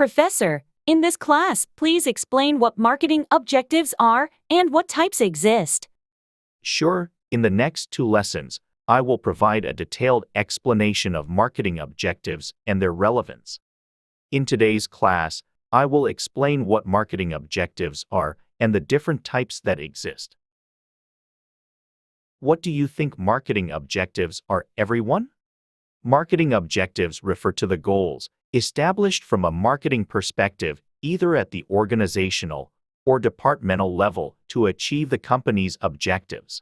Professor, in this class, please explain what marketing objectives are and what types exist. Sure, in the next two lessons, I will provide a detailed explanation of marketing objectives and their relevance. In today's class, I will explain what marketing objectives are and the different types that exist. What do you think marketing objectives are, everyone? Marketing objectives refer to the goals established from a marketing perspective, either at the organizational or departmental level, to achieve the company's objectives.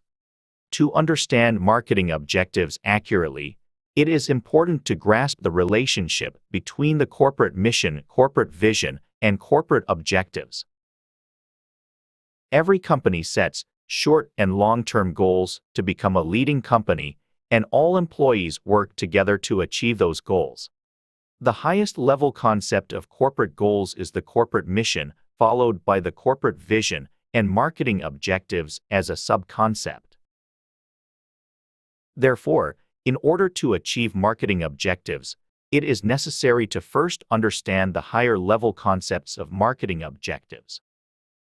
To understand marketing objectives accurately, it is important to grasp the relationship between the corporate mission, corporate vision, and corporate objectives. Every company sets short and long-term goals to become a leading company, and all employees work together to achieve those goals. The highest level concept of corporate goals is the corporate mission, followed by the corporate vision and marketing objectives as a sub-concept. Therefore, in order to achieve marketing objectives, it is necessary to first understand the higher level concepts of marketing objectives.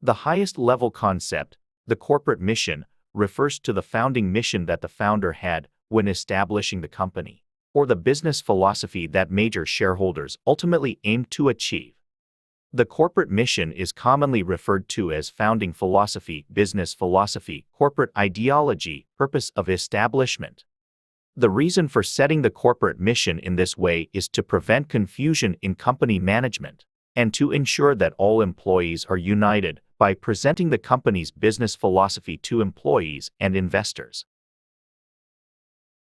The highest level concept, the corporate mission, refers to the founding mission that the founder had when establishing the company, or the business philosophy that major shareholders ultimately aimed to achieve. The corporate mission is commonly referred to as founding philosophy, business philosophy, corporate ideology, purpose of establishment. The reason for setting the corporate mission in this way is to prevent confusion in company management and to ensure that all employees are united by presenting the company's business philosophy to employees and investors.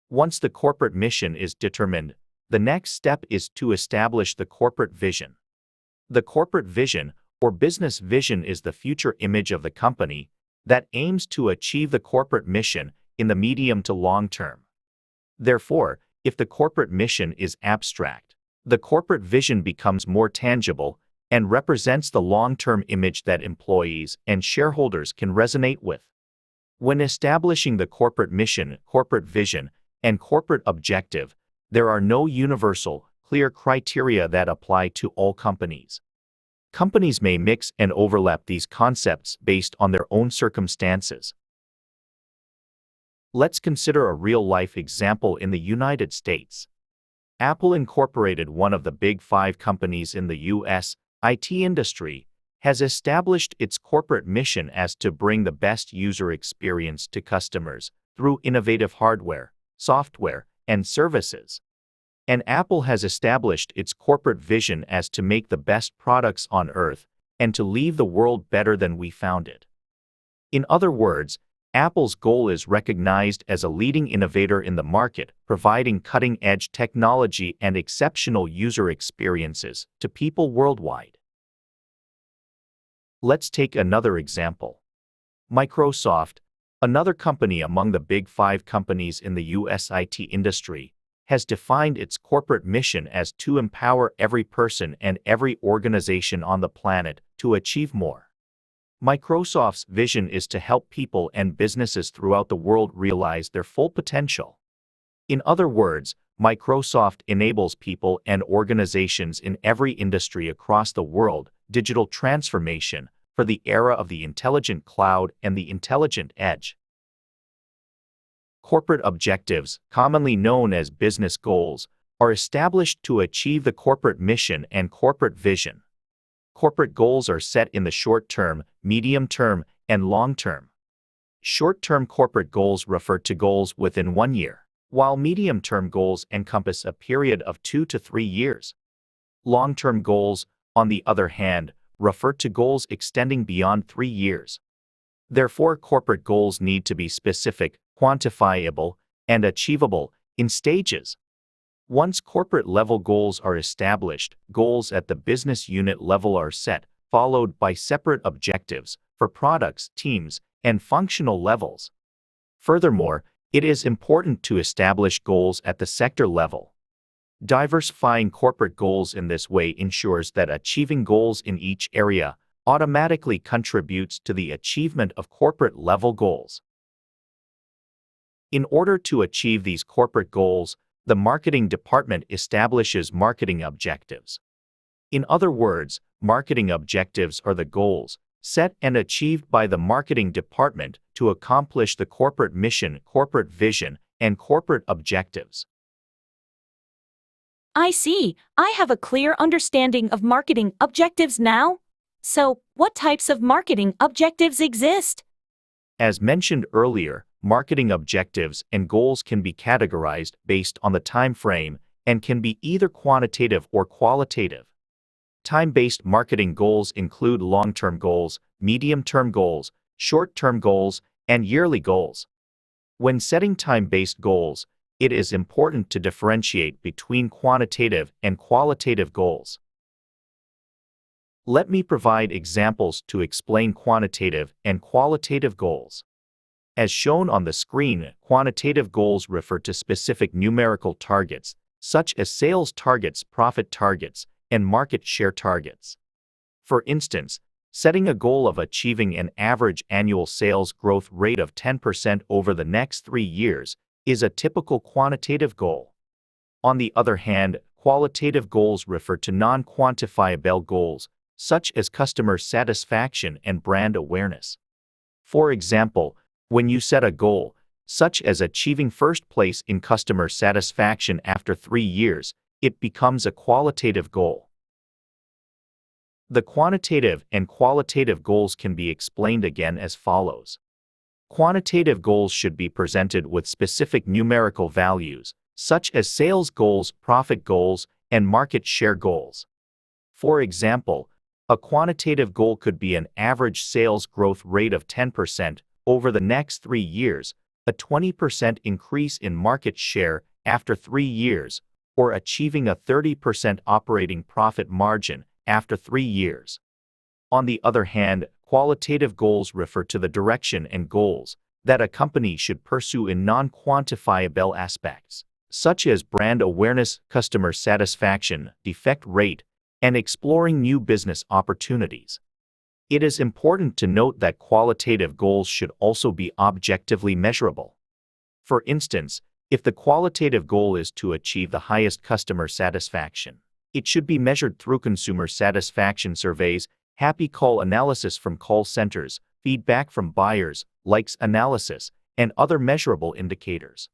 Once the corporate mission is determined, the next step is to establish the corporate vision. The corporate vision, or business vision, is the future image of the company that aims to achieve the corporate mission in the medium to long term. Therefore, if the corporate mission is abstract, the corporate vision becomes more tangible and represents the long-term image that employees and shareholders can resonate with. When establishing the corporate mission, corporate vision, and corporate objective, there are no universal, clear criteria that apply to all companies. Companies may mix and overlap these concepts based on their own circumstances. Let's consider a real-life example in the United States. Apple Incorporated, one of the big 5 companies in the U.S. IT industry, has established its corporate mission as to bring the best user experience to customers through innovative hardware, software, and services. And Apple has established its corporate vision as to make the best products on Earth and to leave the world better than we found it. In other words, Apple's goal is recognized as a leading innovator in the market, providing cutting-edge technology and exceptional user experiences to people worldwide. Let's take another example. Microsoft, another company among the big 5 companies in the US IT industry, has defined its corporate mission as to empower every person and every organization on the planet to achieve more. Microsoft's vision is to help people and businesses throughout the world realize their full potential. In other words, Microsoft enables people and organizations in every industry across the world digital transformation for the era of the intelligent cloud and the intelligent edge. Corporate objectives, commonly known as business goals, are established to achieve the corporate mission and corporate vision. Corporate goals are set in the short term, medium term, and long term. Short-term corporate goals refer to goals within 1 year, while medium-term goals encompass a period of 2 to 3 years. Long-term goals, on the other hand, refer to goals extending beyond 3 years. Therefore, corporate goals need to be specific, quantifiable, and achievable in stages. Once corporate-level goals are established, goals at the business unit level are set, followed by separate objectives for products, teams, and functional levels. Furthermore, it is important to establish goals at the sector level. Diversifying corporate goals in this way ensures that achieving goals in each area automatically contributes to the achievement of corporate-level goals. In order to achieve these corporate goals, the marketing department establishes marketing objectives. In other words, marketing objectives are the goals set and achieved by the marketing department to accomplish the corporate mission, corporate vision, and corporate objectives. I see. I have a clear understanding of marketing objectives now. So, what types of marketing objectives exist? As mentioned earlier, marketing objectives and goals can be categorized based on the time frame and can be either quantitative or qualitative. Time-based marketing goals include long-term goals, medium-term goals, short-term goals, and yearly goals. When setting time-based goals, it is important to differentiate between quantitative and qualitative goals. Let me provide examples to explain quantitative and qualitative goals. As shown on the screen, quantitative goals refer to specific numerical targets, such as sales targets, profit targets, and market share targets. For instance, setting a goal of achieving an average annual sales growth rate of 10% over the next 3 years is a typical quantitative goal. On the other hand, qualitative goals refer to non-quantifiable goals, such as customer satisfaction and brand awareness. For example, when you set a goal, such as achieving first place in customer satisfaction after 3 years, it becomes a qualitative goal. The quantitative and qualitative goals can be explained again as follows. Quantitative goals should be presented with specific numerical values, such as sales goals, profit goals, and market share goals. For example, a quantitative goal could be an average sales growth rate of 10% over the next 3 years, a 20% increase in market share after 3 years, or achieving a 30% operating profit margin after 3 years. On the other hand, qualitative goals refer to the direction and goals that a company should pursue in non-quantifiable aspects, such as brand awareness, customer satisfaction, defect rate, and exploring new business opportunities. It is important to note that qualitative goals should also be objectively measurable. For instance, if the qualitative goal is to achieve the highest customer satisfaction, it should be measured through consumer satisfaction surveys, happy call analysis from call centers, feedback from buyers, likes analysis, and other measurable indicators.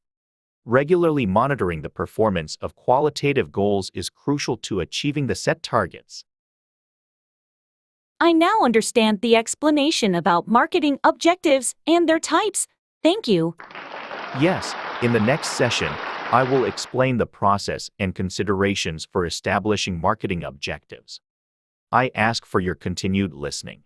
Regularly monitoring the performance of qualitative goals is crucial to achieving the set targets. I now understand the explanation about marketing objectives and their types. Thank you. Yes, in the next session, I will explain the process and considerations for establishing marketing objectives. I ask for your continued listening.